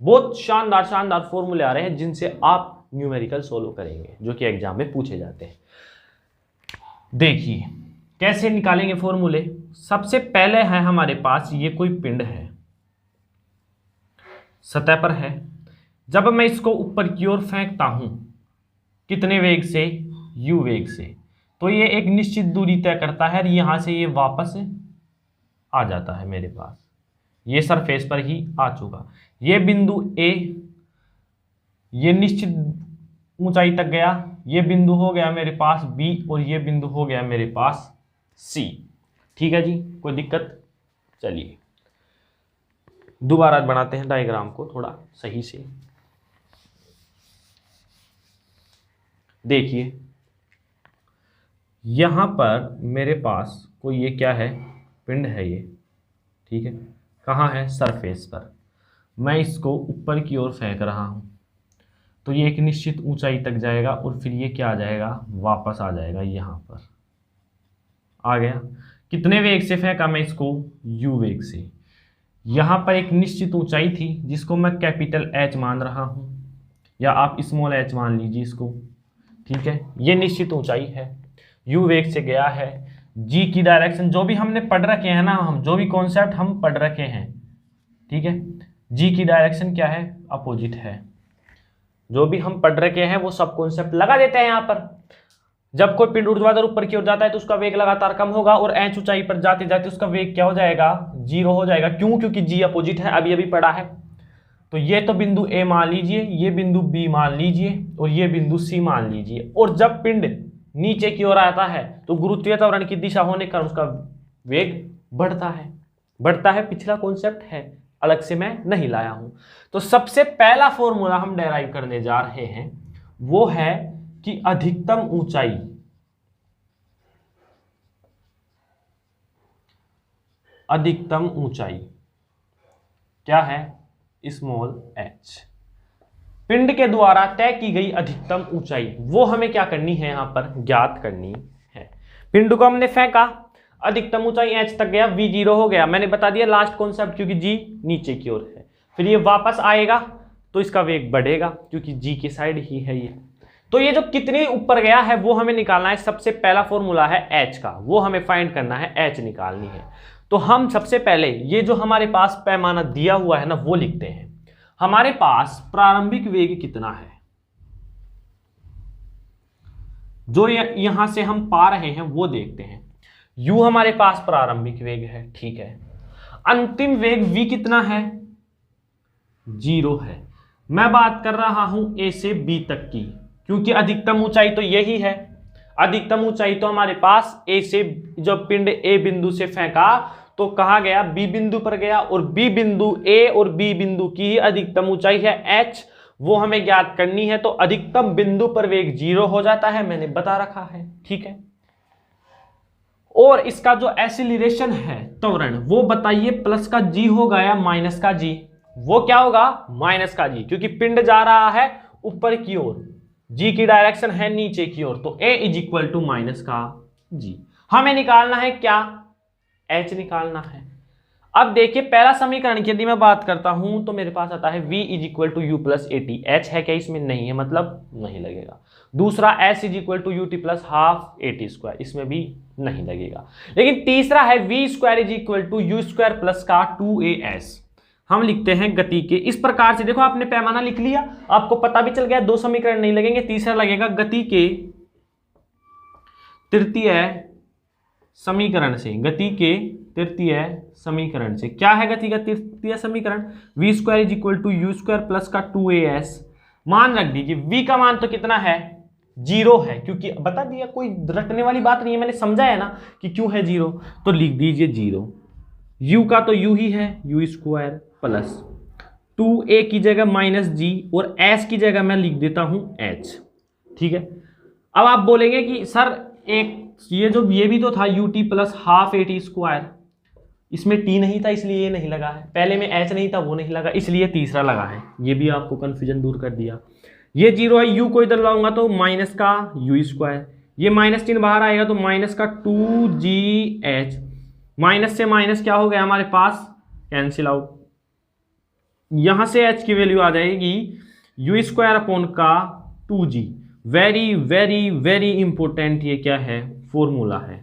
बहुत शानदार शानदार फॉर्मूले आ रहे हैं जिनसे आप न्यूमेरिकल सोल्व करेंगे, जो कि एग्जाम में पूछे जाते हैं। देखिए कैसे निकालेंगे फॉर्मूले। सबसे पहले है हमारे पास, ये कोई पिंड है, सतह पर है। जब मैं इसको ऊपर की ओर फेंकता हूं, कितने वेग से? u वेग से, तो ये एक निश्चित दूरी तय करता है, यहां से ये वापस आ जाता है मेरे पास, ये सरफेस पर ही आ चुका। ये बिंदु A, ये निश्चित ऊंचाई तक गया, ये बिंदु हो गया मेरे पास B, और ये बिंदु हो गया मेरे पास C। ठीक है जी, कोई दिक्कत? चलिए दोबारा बनाते हैं डायग्राम को थोड़ा सही से। देखिए यहां पर मेरे पास कोई, ये क्या है? पिंड है ये। ठीक है, कहाँ है? सरफेस पर। मैं इसको ऊपर की ओर फेंक रहा हूं तो ये एक निश्चित ऊंचाई तक जाएगा और फिर ये क्या आ जाएगा? वापस आ जाएगा, यहां पर आ गया। कितने वेग से फेंका मैं इसको? u वेग से। यहां पर एक निश्चित ऊंचाई थी जिसको मैं कैपिटल H मान रहा हूं, या आप स्मॉल h मान लीजिए इसको। ठीक है, ये निश्चित ऊंचाई है, u वेग से गया है। g की डायरेक्शन जो भी हमने पढ़ रखे हैं ना, हम जो भी कॉन्सेप्ट हम पढ़ रखे हैं, ठीक है, g की डायरेक्शन क्या है? अपोजिट है। जो भी हम पढ़ रखे हैं वो सब कॉन्सेप्ट लगा देते हैं यहाँ पर। जब कोई पिंड ऊर्ध्वाधर ऊपर की ओर जाता है तो उसका वेग लगातार कम होगा और h ऊंचाई पर जाते जाते उसका वेग क्या हो जाएगा? 0 हो जाएगा। क्यों? क्योंकि g अपोजिट है, अभी अभी पढ़ा है। तो ये तो बिंदु A मान लीजिए, ये बिंदु B मान लीजिए, और ये बिंदु C मान लीजिए। और जब पिंड नीचे की ओर आता है तो गुरुत्वीय त्वरण की दिशा होने के कारण उसका वेग बढ़ता है। पिछला कॉन्सेप्ट है, अलग से मैं नहीं लाया हूं। तो सबसे पहला फॉर्मूला हम डेराइव करने जा रहे हैं वो है कि अधिकतम ऊंचाई क्या है? Small h। पिंड के द्वारा तय की गई अधिकतम ऊंचाई, वो हमें क्या करनी है? यहां पर ज्ञात करनी है। पिंड को हमने फेंका, अधिकतम ऊंचाई h तक गया, v 0 हो गया। मैंने बता दिया लास्ट कॉन्सेप्ट, क्योंकि g नीचे की ओर है। फिर ये वापस आएगा तो इसका वेग बढ़ेगा क्योंकि g की साइड ही है ये। तो ये जो कितनी ऊपर गया है वो हमें निकालना है। सबसे पहला फॉर्मूला है h का, वो हमें फाइंड करना है, h निकालनी है। तो हम सबसे पहले ये जो हमारे पास पैमाना दिया हुआ है ना, वो लिखते हैं। हमारे पास प्रारंभिक वेग कितना है जो यहां से हम पा रहे हैं वो देखते हैं। u हमारे पास प्रारंभिक वेग है, ठीक है। अंतिम वेग v कितना है? 0 है। मैं बात कर रहा हूं ए से बी तक की, क्योंकि अधिकतम ऊंचाई तो यही है। अधिकतम ऊंचाई तो हमारे पास ए से, जब पिंड ए बिंदु से फेंका तो कहा गया बी बिंदु पर गया, और बी बिंदु, ए और बी बिंदु की ही अधिकतम ऊंचाई है h, वो हमें ज्ञात करनी है। तो अधिकतम बिंदु पर वेग 0 हो जाता है, मैंने बता रखा है, ठीक है। और इसका जो एक्सीलरेशन है त्वरण, वो बताइए प्लस का g होगा या माइनस का g? वो क्या होगा? माइनस का g, क्योंकि पिंड जा रहा है ऊपर की ओर, g की डायरेक्शन है नीचे की ओर, तो a is equal to minus का g। हमें निकालना है क्या? h निकालना है। अब देखिए पहला समीकरण की यदि मैं बात करता हूं तो मेरे पास आता है v is equal to u plus a t. H है क्या इसमें? नहीं है, मतलब नहीं लगेगा। दूसरा s is equal to u t plus half a t square, इसमें भी नहीं लगेगा। लेकिन तीसरा है v square is equal to u square plus का 2as। हम लिखते हैं गति के इस प्रकार से, देखो आपने पैमाना लिख लिया, आपको पता भी चल गया 2 समीकरण नहीं लगेंगे, तीसरा लगेगा गति के तृतीय समीकरण से। गति के तृतीय समीकरण से क्या है गति का तृतीय समीकरण? v square is equal to u square plus का 2as। मान रख दीजिए v का मान तो कितना है? 0 है, क्योंकि बता दिया, कोई रटने वाली बात नहीं है, मैंने समझाया ना कि क्यों है 0, तो लिख दीजिए 0। u का तो u ही है, u स्क्वायर प्लस 2a की जगह माइनस g, और s की जगह मैं लिख देता हूं h, ठीक है। अब आप बोलेंगे कि सर एक ये भी तो था ut plus half a t square, इसमें t नहीं था इसलिए ये नहीं लगा है, पहले में h नहीं था वो नहीं लगा, इसलिए तीसरा लगा है। ये भी आपको कंफ्यूजन दूर कर दिया। ये 0 है, u को इधर लाऊंगा तो माइनस का u स्क्वायर, ये माइनस चिन्ह बाहर आएगा तो माइनस का 2gh, माइनस से माइनस क्या हो गया हमारे पास? Cancel out. यहां से h की वैल्यू आ जाएगी u स्क्वायर अपॉन का 2g। Very very very important ये क्या है? फॉर्मूला है।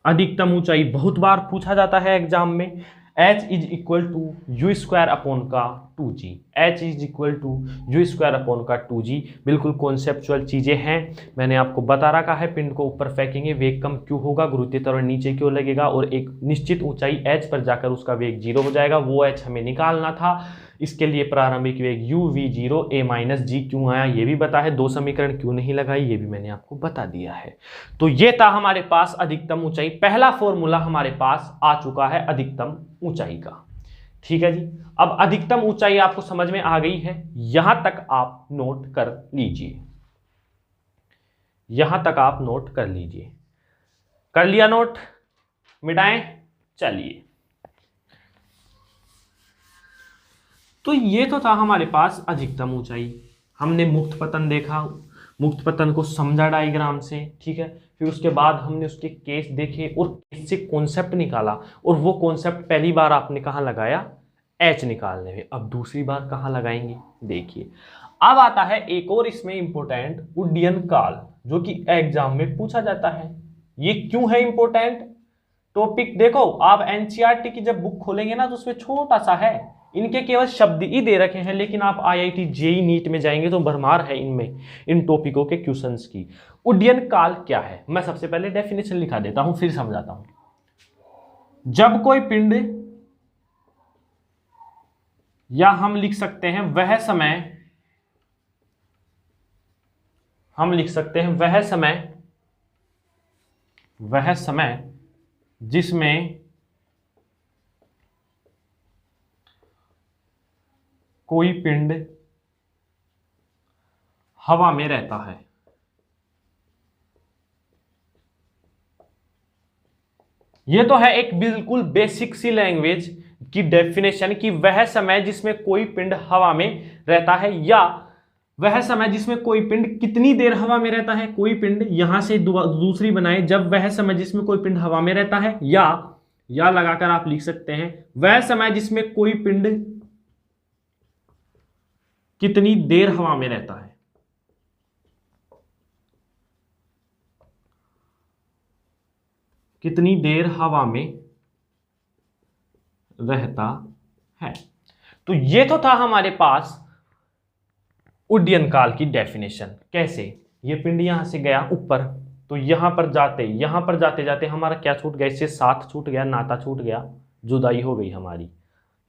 अधिकतम ऊंचाई बहुत बार पूछा जाता है एग्जाम में। h is equal to u square upon का 2g, h is equal to u square upon का 2g। बिल्कुल कॉन्सेप्चुअल चीजें हैं, मैंने आपको बता रखा है। पिंड को ऊपर फेंकेंगे, वेग कम क्यों होगा, गुरुत्वीय त्वरण नीचे क्यों लगेगा, और एक निश्चित ऊंचाई h पर जाकर उसका वेग 0 हो जाएगा, वो h हमें निकालना था। इसके लिए प्रारंभिक वेग u v0 a माइनस जी क्यों आया ये भी बता है, 2 समीकरण क्यों नहीं लगाई ये भी मैंने आपको बता दिया है। तो ये था हमारे पास अधिकतम ऊंचाई, पहला फॉर्मूला हमारे पास आ चुका है अधिकतम ऊंचाई का, ठीक है जी। अब अधिकतम ऊंचाई आपको समझ में आ गई है, यहां तक आप नोट कर लीजिए, यहां तक आप नोट कर लीजिए। कर लिया नोट? मिटाएं? चलिए, तो ये तो था हमारे पास अधिकतम ऊंचाई। हमने मुक्त पतन देखा, मुक्त पतन को समझा डायग्राम से, ठीक है। फिर उसके बाद हमने उसके केस देखे और केस से कॉन्सेप्ट निकाला, और वो कॉन्सेप्ट पहली बार आपने कहाँ लगाया? एच निकालने में। अब दूसरी बार कहाँ लगाएंगे? देखिए, अब आता है एक और इसमें इंपॉर्टेंट, उड्डयन काल, जो कि एग्जाम में पूछा जाता है। ये क्यों है इंपॉर्टेंट टॉपिक? देखो आप एनसीईआरटी की जब बुक खोलेंगे ना तो उसमें छोटा सा है, इनके केवल शब्द ही दे रखे हैं, लेकिन आप आईआईटी जेईई नीट में जाएंगे तो भरमार है इनमें, इन टॉपिकों के क्वेश्चंस की। उड्डयन काल क्या है? मैं सबसे पहले डेफिनेशन लिखा देता हूं, फिर समझाता हूं। जब कोई पिंड, या हम लिख सकते हैं वह समय, हम लिख सकते हैं वह समय जिसमें कोई पिंड हवा में रहता है। यह तो है एक बिल्कुल बेसिक सी लैंग्वेज की डेफिनेशन कि वह समय जिसमें कोई पिंड हवा में रहता है, या वह समय जिसमें कोई पिंड कितनी देर हवा में रहता है। कोई पिंड यहां से दूसरी बनाए, जब वह समय जिसमें कोई पिंड हवा में रहता है, या लगाकर आप लिख सकते हैं वह समय जिसमें कोई पिंड कितनी देर हवा में रहता है। कितनी देर हवा में रहता है। तो ये तो था हमारे पास उड्डयन काल की डेफिनेशन। कैसे? ये पिंड यहां से गया ऊपर, तो यहां पर जाते जाते हमारा क्या छूट गया? इससे साथ छूट गया, नाता छूट गया, जुदाई हो गई हमारी,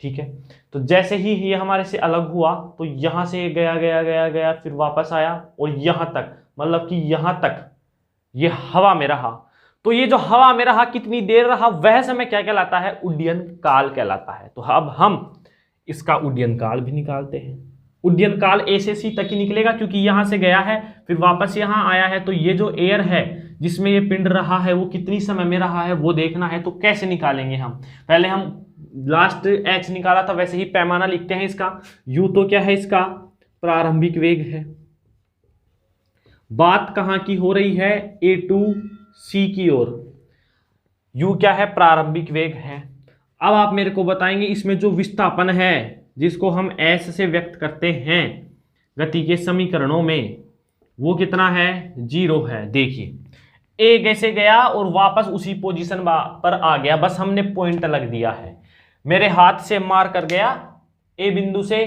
ठीक है। तो जैसे ही ये हमारे से अलग हुआ तो यहां से गया गया गया गया, फिर वापस आया और यहां तक, मतलब कि यहां तक ये हवा में रहा। तो ये जो हवा में रहा कितनी देर रहा, वह समय क्या कहलाता है, उड्डयन काल कहलाता है। तो अब हम इसका उड्डयन काल भी निकालते हैं। उड्डयन काल ए से सी तक ही निकलेगा, क्योंकि यहां से गया है फिर वापस यहां आया है। तो ये जो एयर है जिसमें ये पिंड रहा है वो कितनी समय में रहा है वो देखना है। तो कैसे निकालेंगे हम, पहले हम लास्ट एच निकाला था वैसे ही पैमाना लिखते हैं इसका। यू तो क्या है, इसका प्रारंभिक वेग है। बात कहां की हो रही है, ए टू सी की ओर। यू क्या है, प्रारंभिक वेग है। अब आप मेरे को बताएंगे इसमें जो विस्थापन है जिसको हम एस से व्यक्त करते हैं गति के समीकरणों में, वो कितना है, 0 है। देखिए ए कैसे गया और वापस उसी पोजीशन पर आ गया, बस हमने पॉइंट लग दिया है। मेरे हाथ से मार कर गया, ए बिंदु से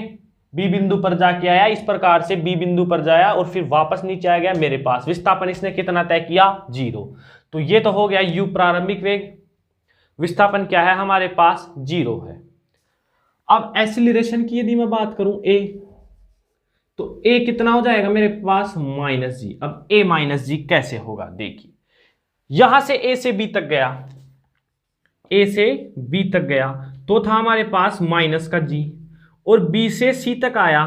बी बिंदु पर जाके आया, इस प्रकार से बी बिंदु पर जाया और फिर वापस नीचे आ गया मेरे पास। विस्थापन इसने कितना तय किया, 0। तो ये तो हो गया यू प्रारंभिक वेग। विस्थापन क्या है हमारे पास, 0 है। अब एक्सीलरेशन की यदि मैं बात करूं ए, तो ए कितना हो जाएगा मेरे पास, -g। अब a -g कैसे होगा, देखिए यहां से a से b तक गया, a से b तक गया तो था हमारे पास माइनस का g, और b से c तक आया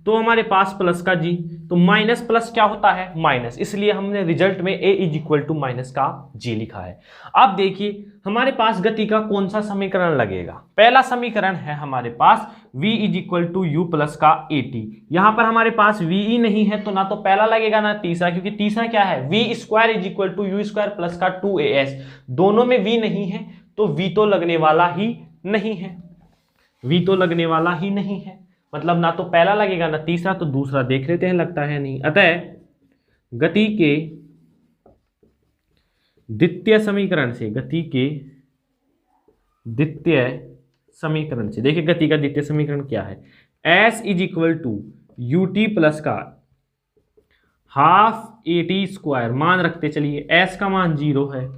तो हमारे पास प्लस का g। तो माइनस प्लस क्या होता है, माइनस, इसलिए हमने रिजल्ट में a = माइनस का g लिखा है। अब देखिए हमारे पास गति का कौन सा समीकरण लगेगा। पहला समीकरण है हमारे पास v = u प्लस का at। यहां पर हमारे पास ve नहीं है तो ना तो पहला लगेगा ना तीसरा, क्योंकि तीसरा क्या है, v² = u² प्लस का 2as। दोनों में v नहीं है तो v तो लगने वाला ही नहीं है, v तो लगने वाला ही नहीं है, मतलब ना तो पहला लगेगा ना तीसरा। तो दूसरा देख लेते हैं लगता है नहीं। अतः गति के द्वितीय समीकरण से, गति के द्वितीय समीकरण से, देखिए गति का द्वितीय समीकरण क्या है, s = ut प्लस का हाफ at²। मान रखते चलिए s का मान 0 है,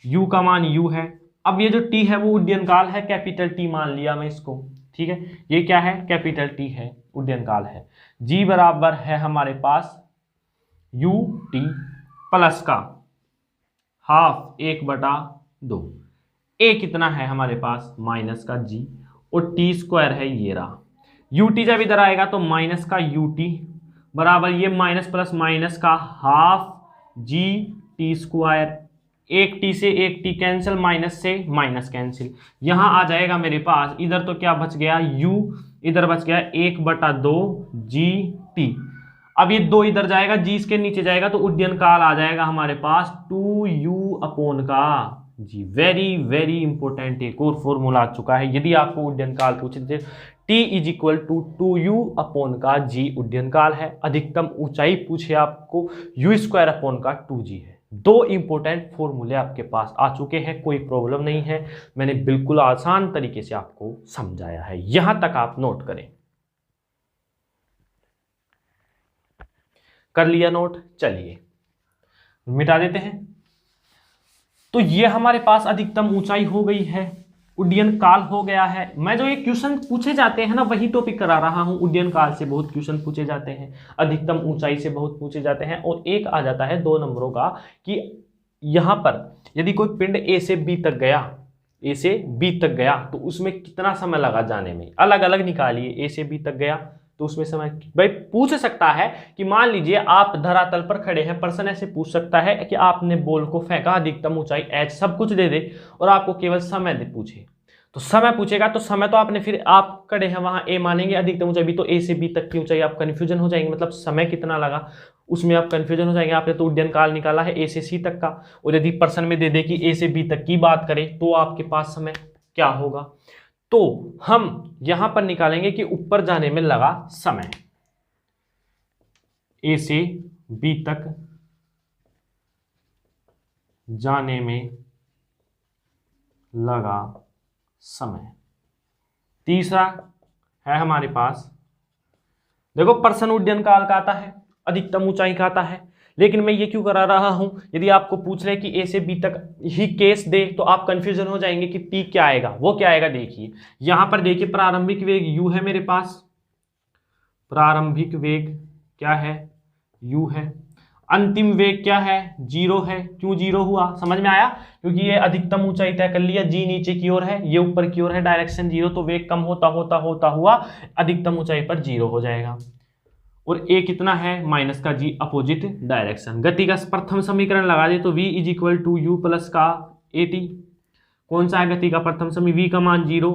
u का मान u है। अब ये जो t है वो उड्डयन काल है, कैपिटल T मान लिया मैं इसको, ठीक है। ये क्या है, कैपिटल T है, उड्डयन काल है। g बराबर है हमारे पास ut प्लस का हाफ 1/2। a कितना है हमारे पास, माइनस का g, और t² है ये रहा। ut जब इधर आएगा तो माइनस का ut बराबर ये माइनस प्लस माइनस का हाफ g t²। एक t से एक t कैंसिल, माइनस से माइनस कैंसिल। यहां आ जाएगा मेरे पास, इधर तो क्या बच गया u, इधर बच गया 1/2 gt। अब ये 2 इधर जाएगा, g इसके नीचे जाएगा तो उड्डयन काल आ जाएगा हमारे पास 2u का g। वेरी वेरी इंपॉर्टेंट एक और फॉर्मूला आ चुका है। यदि आपको उड्डयन काल पूछे थे, t = 2u का g उड्डयन काल है। अधिकतम ऊंचाई पूछे आपको, u² का 2g है। 2 इंपॉर्टेंट फॉर्मूले आपके पास आ चुके हैं, कोई प्रॉब्लम नहीं है। मैंने बिल्कुल आसान तरीके से आपको समझाया है, यहां तक आप नोट करें। कर लिया नोट, चलिए मिटा देते हैं। तो ये हमारे पास अधिकतम ऊंचाई हो गई है, उड्डयन काल हो गया है। मैं जो ये क्वेश्चन पूछे जाते हैं ना वही टॉपिक करा रहा हूं। उड्डयन काल से बहुत क्वेश्चन पूछे जाते हैं, अधिकतम ऊंचाई से बहुत पूछे जाते हैं, और एक आ जाता है 2 नंबरों का कि यहां पर यदि कोई पिंड ए से बी तक गया, ए से बी तक गया तो उसमें कितना समय लगा जाने में, अलग अलग निकालिए। ए से बी तक गया तो उसमें समय, भाई पूछ सकता है कि मान लीजिए आप धरातल पर खड़े हैं, पर्सन ऐसे पूछ सकता है कि आपने बॉल को फेंका, अधिकतम ऊंचाई h सब कुछ दे दे और आपको केवल समय दे पूछे, तो समय पूछेगा तो समय तो आपने, फिर आप खड़े हैं वहां a मानेंगे, अधिकतम ऊंचाई b, तो a से b तक की ऊंचाई, आप कंफ्यूजन हो जाएंगे, मतलब समय कितना लगा उसमें आप कंफ्यूजन हो जाएंगे। आपने तो उड्डयन काल निकाला है a से c तक का, और यदि पर्सन में दे दे कि a से b तक की बात करें तो आपके पास समय क्या होगा। तो हम यहां पर निकालेंगे कि ऊपर जाने में लगा समय, ए से बी तक जाने में लगा समय। तीसरा है हमारे पास, देखो पर्सन उड्डयन काल का आता है, अधिकतम ऊंचाई का आता है, लेकिन मैं ये क्यों करा रहा हूं, यदि आपको पूछ रहे कि ए से बी तक ही केस दे तो आप कंफ्यूजन हो जाएंगे कि टी क्या आएगा। वो क्या आएगा, देखिए यहां पर देखिए प्रारंभिक वेग u है मेरे पास, प्रारंभिक वेग क्या है, u है। अंतिम वेग क्या है, 0 है। क्यों 0 हुआ, समझ में आया, क्योंकि ये अधिकतम ऊंचाई तय कर लिया, जी नीचे की ओर है, ये ऊपर की ओर है, डायरेक्शन 0, तो वेग कम होता होता होता हुआ अधिकतम ऊंचाई पर 0 हो जाएगा। और ए कितना है, माइनस का जी, अपोजिट डायरेक्शन। गति का प्रथम समीकरण लगा दे तो v is equal to u plus का ए टी। कौन सा है गति का प्रथम समीकरण, v का मान 0,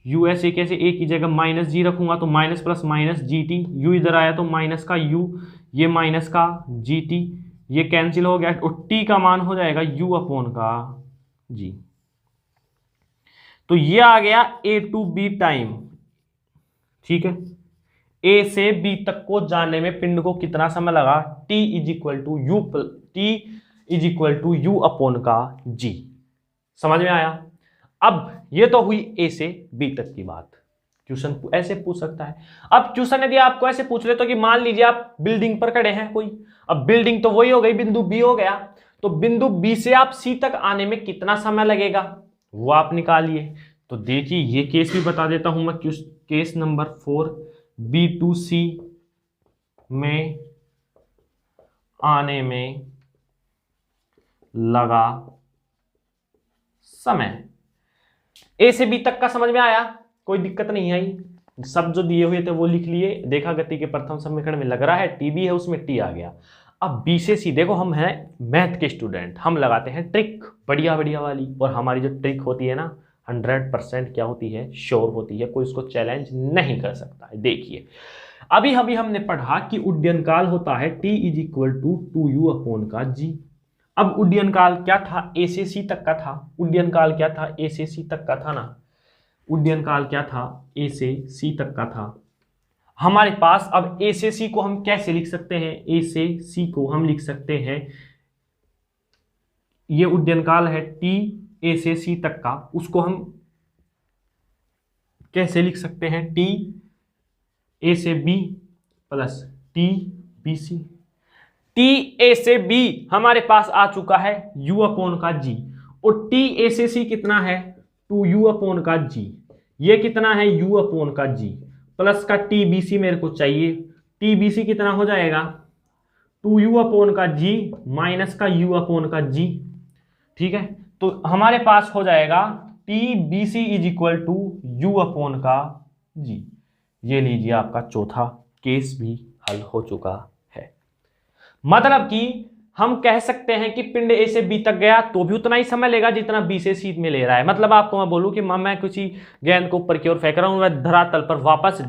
यू ऐसे कैसे, ए की जगह माइनस जी रखूंगा तो minus plus minus G T, you इधर आया तो माइनस का यू, ये माइनस का जी टी, ये कैंसिल हो गया और टी का मान हो जाएगा यू अपॉन का जी। तो ये आ गया ए टू बी टाइम, ठीक है। ए से बी तक को जाने में पिंड को कितना समय लगा, T is equal to you upon का जी। समझ में आया। अब ये तो हुई ए से बी तक की बात। क्वेश्चन ऐसे पूछ सकता है। अब क्वेश्चन यदि आपको ऐसे पूछ ले तो कि मान लीजिए आप बिल्डिंग पर खड़े हैं कोई, अब बिल्डिंग तो वही हो गई, बिंदु बी हो गया, तो बिंदु बी से आप सी तक आने में कितना समय लगेगा वो आप निकालिए। तो देखिए ये केस भी बता देता हूं मैं, केस नंबर 4, बी टू सी में आने में लगा समय। ए से बी तक का समझ में आया, कोई दिक्कत नहीं आई, सब जो दिए हुए थे वो लिख लिए। देखा गति के प्रथम समीकरण में लग रहा है टी बी है, उसमें टी आ गया। अब बी से सी, देखो हम हैं मैथ के स्टूडेंट, हम लगाते हैं ट्रिक बढ़िया बढ़िया वाली, और हमारी जो ट्रिक होती है ना 100% क्या होती है, श्योर होती है, कोई इसको चैलेंज नहीं कर सकता है। देखिए अभी हमने पढ़ा कि उड्डयन काल होता है t is equal to 2u upon का g। अब उड्डयन काल क्या था, ए से सी तक का था। उड्डयन काल क्या था, ए से सी तक का था ना, उड्डयन काल क्या था, ए से सी तक का था हमारे पास। अब ए से सी को हम कैसे लिख सकते हैं, ए से सी को हम लिख सकते हैं, ये उड्डयन काल है टी ए से सी तक का, उसको हम कैसे लिख सकते हैं, टी ए से b plus t b c. T a से बी हमारे पास आ चुका है u अपॉन का जी, और टी ए से सी कितना है, 2u अपॉन का जी, ये कितना है u अपॉन का जी, प्लस का टी बी सी मेरे को चाहिए। टी बी सी कितना हो जाएगा, 2u अपॉन का जी माइनस का u अपॉन का जी, ठीक है। तो हमारे पास हो जाएगा T b C is equal to you upon का जी। ये लीजिए आपका चौथा केस भी हल हो चुका है। मतलब कि हम कह सकते हैं कि पिंड ए से बी तक गया तो भी उतना ही समय लेगा जितना बी से सी में ले रहा है। मतलब आपको मैं बोलूं कि मैं किसी गेंद को ऊपर की ओर फेंक रहा हूं, मैं धरातल पर वापस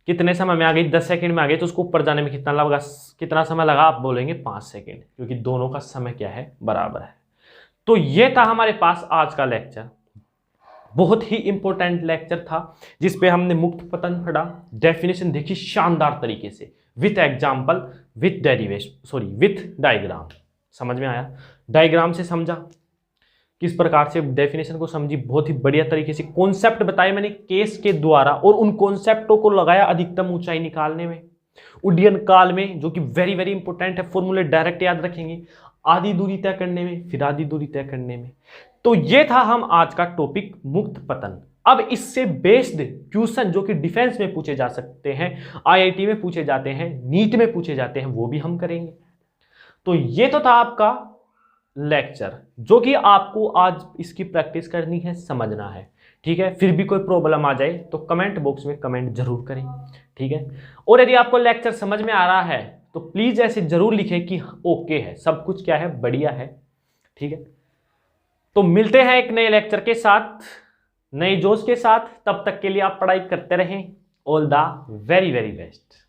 कितने समय में आ गई, 10 सेकंड में आ गई, तो उसको ऊपर जाने में कितना समय लगा, आप बोलेंगे 5 सेकंड, क्योंकि दोनों का समय क्या है, बराबर है। तो ये था हमारे पास आज का लेक्चर, बहुत ही इंपॉर्टेंट लेक्चर था जिसपे हमने मुक्त पतन पढ़ा, डेफिनेशन देखी शानदार तरीके से, with example, with derivation, with diagram. समझ में आया, डायग्राम से समझा, किस प्रकार से डेफिनेशन को समझी, बहुत ही बढ़िया तरीके से कॉन्सेप्ट बताए मैंने केस के द्वारा, और उन कॉन्सेप्टों को लगाया अधिकतम ऊंचाई निकालने में, उड्डयन काल में, जो कि वेरी वेरी इंपॉर्टेंट है। फॉर्मूले डायरेक्ट याद रखेंगे, आधी दूरी तय करने में, फिर आधी दूरी तय करने में। तो ये था हम आज का टॉपिक मुक्त पतन। अब इससे बेस्ड क्वेश्चन जो कि डिफेंस में पूछे जा सकते हैं, आईआईटी में पूछे जाते हैं, नीट में पूछे जाते हैं, वो भी हम करेंगे। तो ये तो था आपका लेक्चर, जो कि आपको आज इसकी प्रैक्टिस करनी है, समझना है, ठीक है। फिर भी कोई प्रॉब्लम आ जाए तो कमेंट बॉक्स में कमेंट जरूर करें, ठीक है। और यदि आपको लेक्चर समझ में आ रहा है तो प्लीज ऐसे जरूर लिखें कि ओके है, सब कुछ क्या है, बढ़िया है, ठीक है। तो मिलते हैं एक नए लेक्चर के साथ, नए जोश के साथ। तब तक के लिए आप पढ़ाई करते रहें। All the very very best.